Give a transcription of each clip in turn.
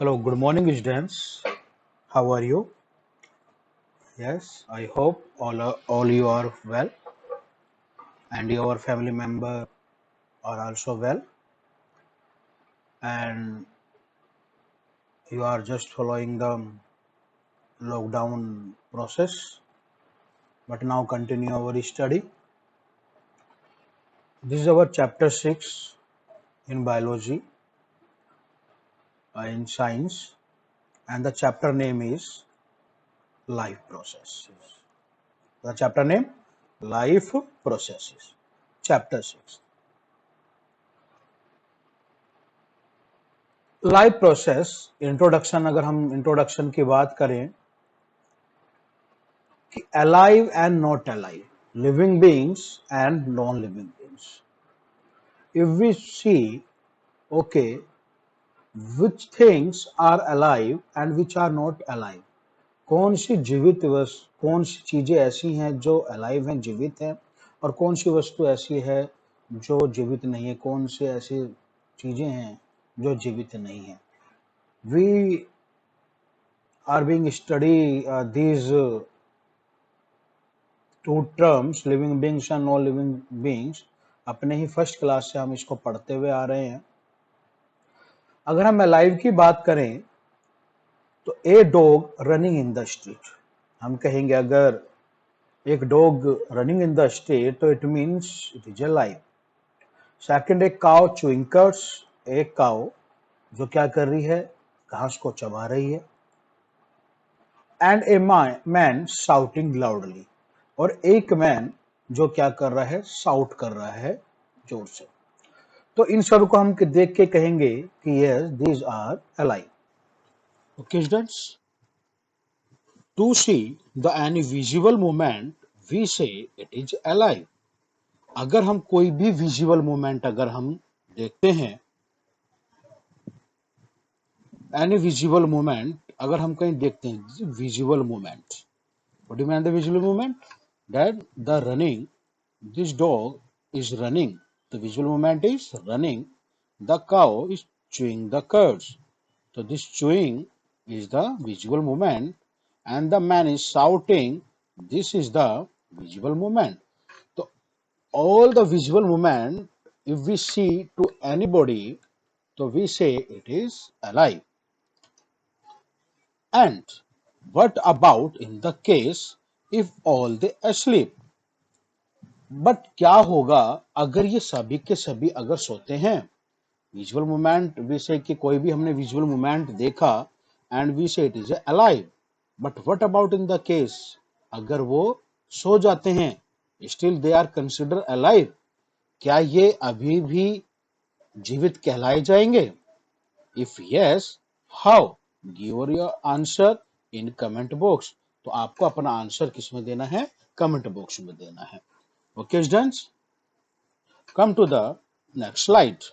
Hello, good morning, students. How are you? Yes, I hope all you are well and your family member are also well and you are just following the lockdown process. But now continue our study. This is our chapter 6 in biology in science, and the chapter name is life processes. The chapter name life processes. Chapter 6. Life process introduction, अगर हम introduction की बात करें कि alive and not alive, living beings and non living beings, if we see okay which things are alive and which are not alive, कौन सी जीवित वस्तु, कौन सी चीजें ऐसी हैं जो अलाइव हैं, जीवित हैं, और कौन सी वस्तु ऐसी है जो जीवित नहीं है, कौन सी ऐसी चीजें हैं जो जीवित नहीं है. We are being study these two terms, living beings and non living beings. अपने ही फर्स्ट क्लास से हम इसको पढ़ते हुए आ रहे हैं. अगर हम अलाइव की बात करें तो a dog running in the street, हम कहेंगे अगर एक dog running in the street तो it means it is alive. Second, एक काउ चूइंग कर्स, एक काउ जो क्या कर रही है, घास को चबा रही है. And a man shouting loudly, और एक मैन जो क्या कर रहा है, शाउट कर रहा है जोर से. तो इन सब को हम देख के कहेंगे कि yes these are alive. Okay students, to see the any visible movement we say it is alive. अगर हम कोई भी विजिबल मूवमेंट अगर हम देखते हैं, एनी विजिबल मूवमेंट अगर हम कहीं देखते हैं, visible movement, what do you mean the visible movement? That the running, this dog is running, the visual movement is running, the cow is chewing the curds, so this chewing is the visual movement, and the man is shouting, this is the visual movement. So all the visual movement if we see to anybody, so we say it is alive. And what about in the case if all they asleep? But क्या होगा अगर ये सभी के सभी अगर सोते हैं? विजुअल मूवमेंट वी से कि कोई भी हमने विजुअल मूवमेंट देखा and we say it is alive. But what about in the case अगर वो सो जाते हैं, still they are consider alive, क्या ये अभी भी जीवित कहलाए जाएंगे? If yes, how? Give your answer in comment box. तो आपको अपना आंसर किसमें देना है? कमेंट बॉक्स में देना है. Okay, students, come to the next slide.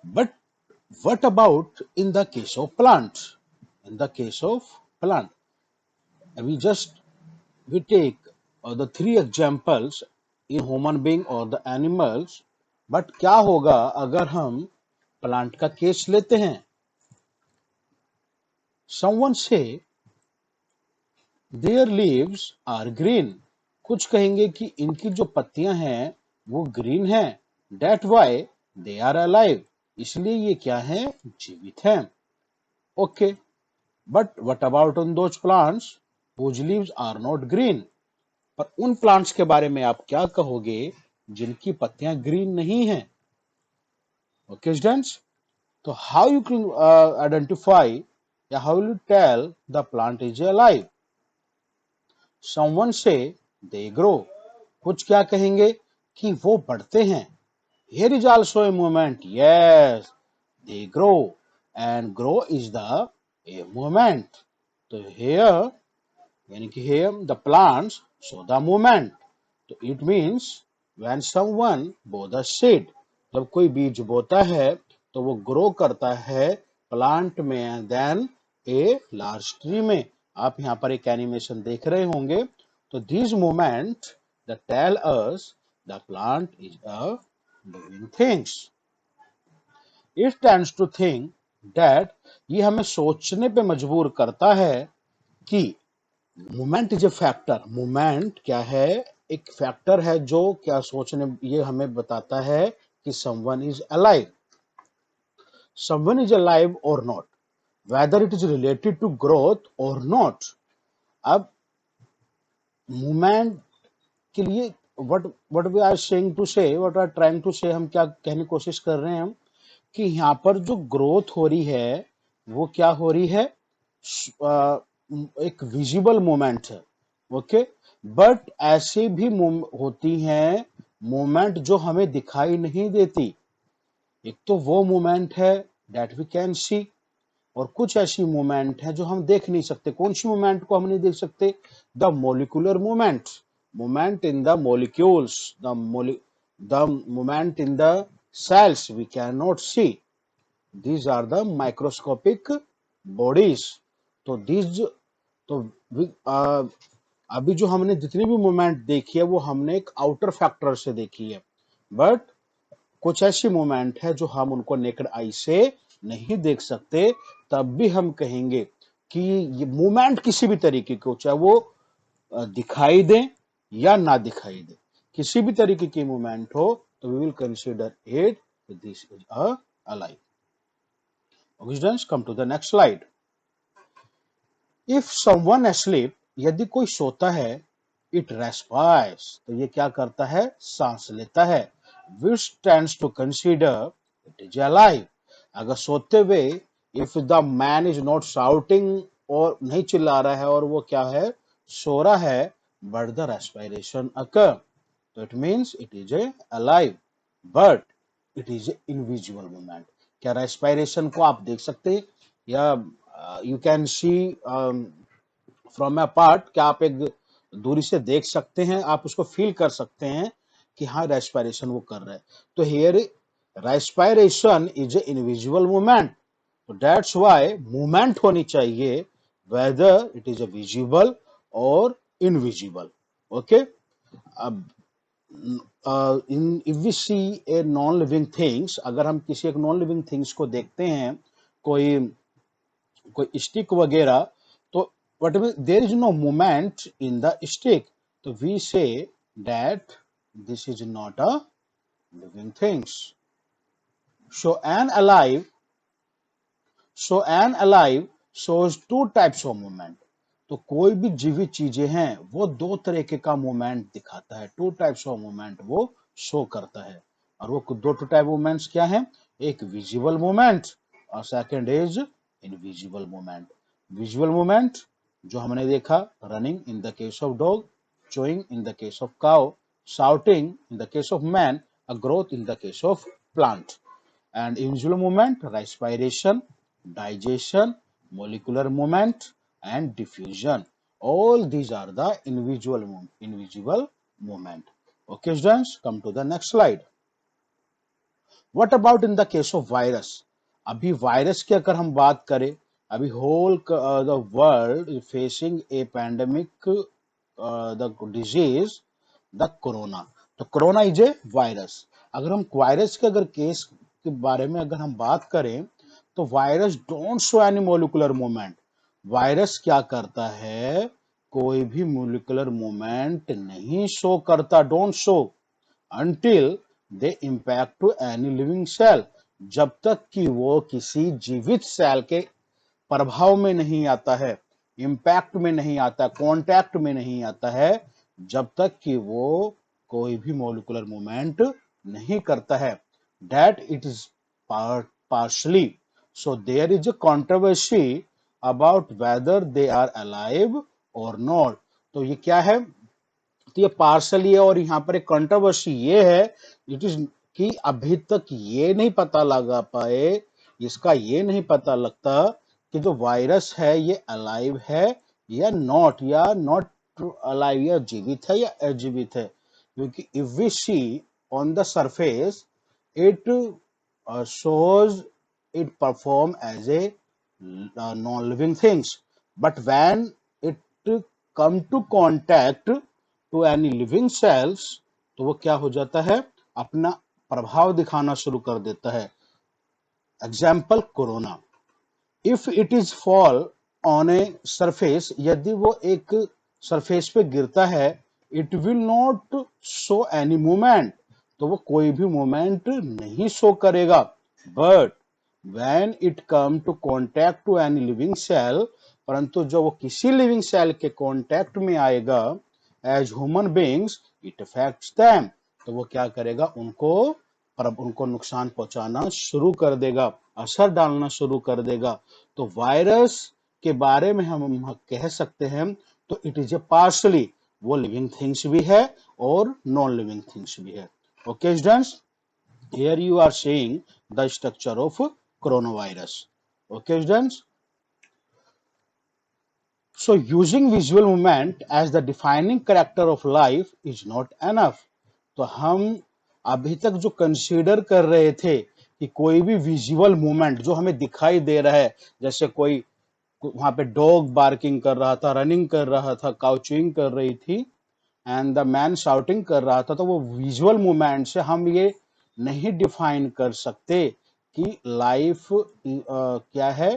But what about in the case of plant? In the case of plant, we take the three examples in human being or the animals. But क्या होगा अगर हम plant का case लेते हैं? Someone say their leaves are green. कुछ कहेंगे कि इनकी जो पत्तियां हैं वो ग्रीन हैं. That why they are alive. इसलिए ये क्या है? जीवित हैं. Okay, but what about on those plants whose leaves are not green? पर उन प्लांट्स के बारे में आप क्या कहोगे जिनकी पत्तियां ग्रीन नहीं हैं? ओके स्टूडेंट्स, तो हाउ यू कैन आइडेंटिफाई या how will you tell the plant is alive? Someone say they grow. कुछ क्या कहेंगे कि वो बढ़ते हैं. Here is also a movement. Yes, they grow, and grow is the a movement. तो here यानी कि here the plants show the movement. तो it means when someone bow the seed, जब कोई बीज बोता है तो वो ग्रो करता है प्लांट में, देन ए लार्ज ट्री में. आप यहाँ पर एक एनिमेशन देख रहे होंगे. तो this movement that tell us the plant is a living things. It tends to think that, ये हमें सोचने पे मजबूर करता है कि moment is a factor. Moment क्या है? एक फैक्टर है जो क्या सोचने, ये हमें बताता है कि someone is alive, someone is alive और not, whether it is related to growth or not। अब मूवमेंट के लिए what what we are saying to say, what we are trying to say, हम क्या कहने की कोशिश कर रहे हैं हम, कि यहाँ पर जो ग्रोथ हो रही है वो क्या हो रही है, अ, एक विजिबल मूवमेंट है। ओके, बट ऐसे भी होती हैं मूवमेंट जो हमें दिखाई नहीं देती। एक तो वो मूवमेंट है दैट वी कैन सी, और कुछ ऐसी मूवमेंट है जो हम देख नहीं सकते। कौन सी मूवमेंट को हम नहीं देख सकते? The molecular movement, movement in the molecules, the movement in the cells we cannot see, these are the microscopic bodies। तो these, तो अभी जो हमने जितनी भी मूवमेंट देखी है वो हमने एक आउटर फैक्टर से देखी है, बट कुछ ऐसी मूवमेंट है जो हम उनको नेकेड आई से नहीं देख सकते। तब भी हम कहेंगे कि ये मूवमेंट किसी भी तरीके को, चाहे वो दिखाई दे या ना दिखाई दे, किसी भी तरीके की मूवमेंट हो, तो we will consider it this is a alive. Okay, students, come to the next slide। If someone asleep, यदि कोई सोता है, इट रेस्पायर्स, तो ये क्या करता है? सांस लेता है। Which tends to consider it is alive. अगर सोते हुए if the man is not shouting, और नहीं चिल्ला रहा है और वो क्या है? सो रहा है, बट द रेस्पिरेशन अकर, तो it means it is A alive, but it is a invisible movement. क्या रेस्पिरेशन को आप देख सकते हैं, या you can see from a part, क्या आप एक दूरी से देख सकते हैं, आप उसको फील कर सकते हैं कि हाँ रेस्पिरेशन वो कर रहा है। तो here respiration is a invisible movement, तो दैट्स व्हाई मूवमेंट होनी चाहिए whether it is a visible और इनविजिबल। ओके, अब in if we see a non living things, अगर हम किसी एक नॉन लिविंग थिंग्स को देखते हैं, कोई कोई स्टिक वगैरह, तो what there is no movement in the stick, तो we say that this is not a living things. So an alive, so an alive shows two types of movement, तो कोई भी जीवित चीजें हैं वो दो तरीके का मूवमेंट दिखाता है, टू टाइप्स ऑफ मूवमेंट वो शो करता है। और वो दो टू टाइप मूवमेंट्स क्या है? एक विजिबल मूवमेंट और second is invisible movement. Visual movement जो हमने देखा, running in the case of dog, chewing in the case of cow, shouting in the case of man, a growth in the case of plant। And invisible movement, respiration, digestion, molecular movement, and diffusion, all these are the invisible movement। Okay students, come to the next slide। What about in the case of virus? अभी virus की अगर हम बात करें, अभी whole the world is facing a pandemic, the disease the corona. तो corona is a virus. अगर हम वायरस के अगर केस के बारे में अगर हम बात करें, तो virus don't show any molecular movement. Virus क्या करता है? कोई भी मोलिकुलर मूवमेंट नहीं शो करता, don't show until they impact to any living cell, जब तक कि वो किसी जीवित सेल के प्रभाव में नहीं आता है, इंपैक्ट में नहीं आता, कांटेक्ट में नहीं आता है, जब तक कि वो कोई भी मोलिकुलर मूवमेंट नहीं करता है, that it is partially। So there is a controversy about whether they are alive or not। तो ये क्या है? तो ये पार्शली है, और यहाँ पर एक कंट्रोवर्सी ये है, इट इज कि अभी तक ये नहीं पता लगा पाए, इसका ये नहीं पता लगता कि जो वायरस है ये अलाइव है या नॉट अलाइव, या जीवित है या अजीवित है। क्योंकि if we see on the surface, it shows it perform as a non-living things, but when it come to contact to any living cells, तो वो क्या हो जाता है? अपना प्रभाव दिखाना शुरू कर देता है। Example corona. If it is fall on a surface, यदि वो एक सरफेस पे गिरता है, it will not show any movement, तो वो कोई भी मूवमेंट नहीं शो करेगा। But when it come to contact to any living cell, परंतु जब वो किसी लिविंग सेल के कांटेक्ट में आएगा as human beings, it affects them, तो वो क्या करेगा, उनको नुकसान पहुंचाना शुरू कर देगा, असर डालना शुरू कर देगा। तो वायरस के बारे में हम कह सकते हैं, तो इट इज ए पार्शली, वो लिविंग थिंग्स भी है और नॉन लिविंग थिंग्स भी है। Okay students, here you are seeing the structure of coronavirus. Okay students, so using visual movement as the defining character of life is not enough. तो हम अभी तक जो कंसीडर कर रहे थे कि कोई भी विजुअल मूवमेंट जो हमें दिखाई दे रहा है, जैसे कोई वहां पे डॉग बार्किंग कर रहा था, रनिंग कर रहा था, काउचिंग कर रही थी, एंड द मैन शाउटिंग कर रहा था, तो वो विजुअल मूवमेंट से हम ये नहीं डिफाइन कर सकते कि लाइफ क्या है,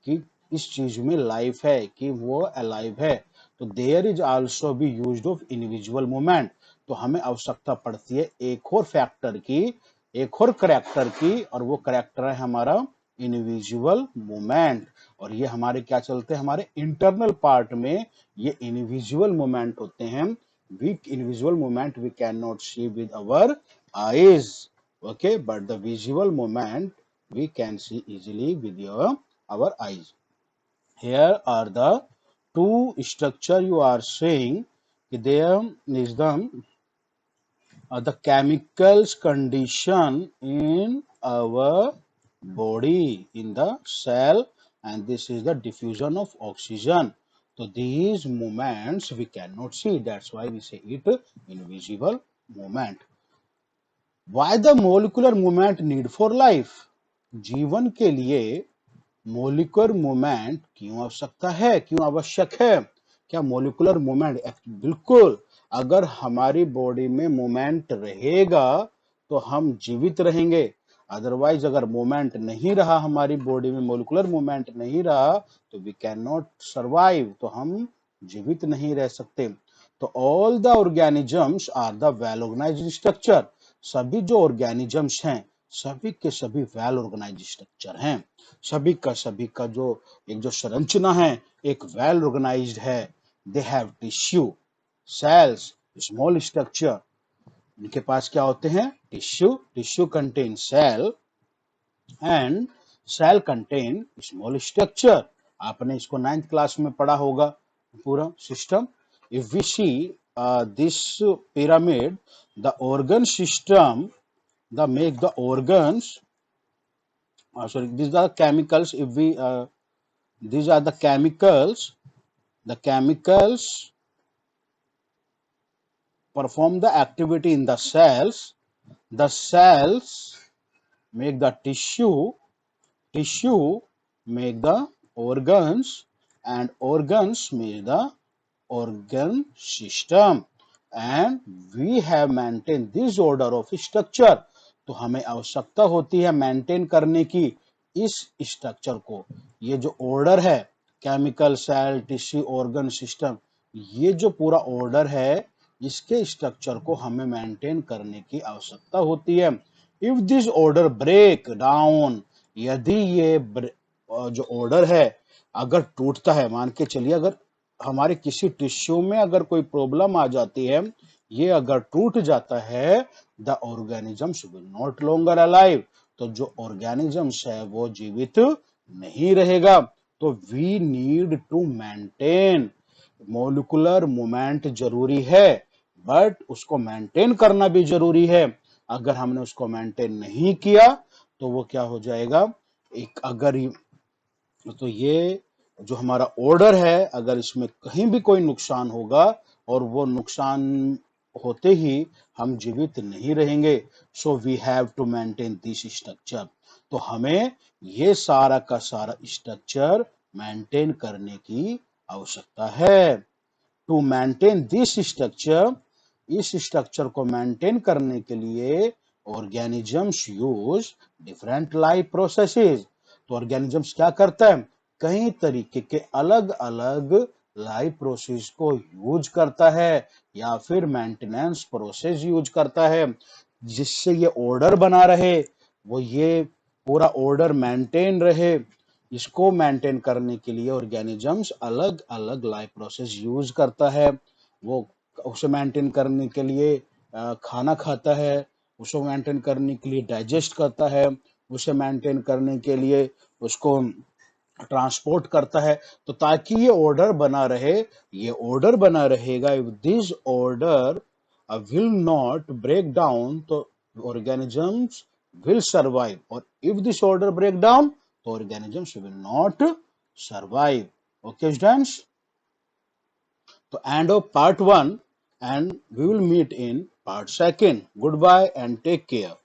कि इस चीज में लाइफ है, कि वो अलाइव है। तो there is also be used of individual movement. तो हमें आवश्यकता पड़ती है एक और फैक्टर की, एक और करेक्टर की, और वो करेक्टर है हमारा इंडिविजुअल मूवमेंट। और ये हमारे क्या चलते हैं, हमारे इंटरनल पार्ट में ये इंडिविजुअल मूवमेंट होते हैं। Weak individual movement we cannot see with our eyes, okay, but the visual movement we can see easily with our eyes. Here are the two structure you are seeing. There is the chemicals condition in our body in the cell, and this is the diffusion of oxygen. So these movements we cannot see, that's why we say it invisible movement. Why the molecular movement need for life? जीवन के लिए molecular movement क्यों आवश्यकता है, क्यों आवश्यक है? क्या मोलिकुलर मूवमेंट, बिल्कुल, अगर हमारी बॉडी में मूवमेंट रहेगा तो हम जीवित रहेंगे। अदरवाइज अगर मूवमेंट नहीं रहा हमारी बॉडी में, मोलिकुलर मूवमेंट नहीं रहा, तो वी कैन नॉट सर्वाइव, तो हम जीवित नहीं रह सकते। तो all the organisms are the well organised structure, सभी जो ऑर्गेनिजम्स हैं सभी के सभी वेल ऑर्गेनाइज्ड स्ट्रक्चर हैं। सभी का जो एक जो संरचना है एक वेल ऑर्गेनाइज्ड है। They have tissue, cells, small structure, इनके पास क्या होते हैं, tissue contain cell and cell contain small structure. आपने इसको 9th क्लास में पढ़ा होगा पूरा system. If we see this pyramid, the organ system, the make the organs, sorry, these are chemicals. If we these are the chemicals perform the activity in the cells. The cells make the tissue make the organs, and organs make the organ system, and we have maintained this order of structure. तो हमें आवश्यकता होती है maintain करने की इस structure को। ये जो ऑर्डर है, chemical, cell, tissue, organ, system, ये जो पूरा ऑर्डर है इसके स्ट्रक्चर को हमें मेंटेन करने की आवश्यकता होती है। If this order break down, यदि ये जो ऑर्डर है अगर टूटता है, मान के चलिए अगर हमारे किसी टिश्यू में अगर कोई प्रॉब्लम आ जाती है, ये अगर टूट जाता है, the organisms will not longer alive, तो जो ऑर्गेनिजम्स है वो जीवित नहीं रहेगा। तो we need to maintain, molecular movement जरूरी है, बट उसको मेंटेन करना भी जरूरी है। अगर हमने उसको मेंटेन नहीं किया तो वो क्या हो जाएगा, एक अगर तो ये जो हमारा ऑर्डर है अगर इसमें कहीं भी कोई नुकसान होगा और वो नुकसान होते ही हम जीवित नहीं रहेंगे। So we have to maintain this structure, तो हमें ये सारा का सारा स्ट्रक्चर मेंटेन करने की आवश्यकता है। टू मेंटेन दिस स्ट्रक्चर, इस स्ट्रक्चर को मेंटेन करने के लिए organisms use different life processes. तो ऑर्गेनिजम्स क्या करता है, कई तरीके के अलग अलग लाइफ प्रोसेस को यूज करता है या फिर मेंटेनेंस प्रोसेस यूज करता है, जिससे ये ऑर्डर बना रहे, वो ये पूरा ऑर्डर मेंटेन रहे। इसको मेंटेन करने के लिए ऑर्गेनिजम्स अलग अलग लाइफ प्रोसेस यूज करता है। वो उसे मेंटेन करने के लिए खाना खाता है, उसको मेंटेन करने के लिए डाइजेस्ट करता है, उसे मेंटेन करने के लिए उसको ट्रांसपोर्ट करता है। तो ताकि ये ऑर्डर बना रहे, ये ऑर्डर बना रहेगा, if this order will not break down, तो organisms will survive, और if this order break down, तो organisms will not survive. Okay students, तो end of part 1 and we will meet in part 2. Goodbye and take care.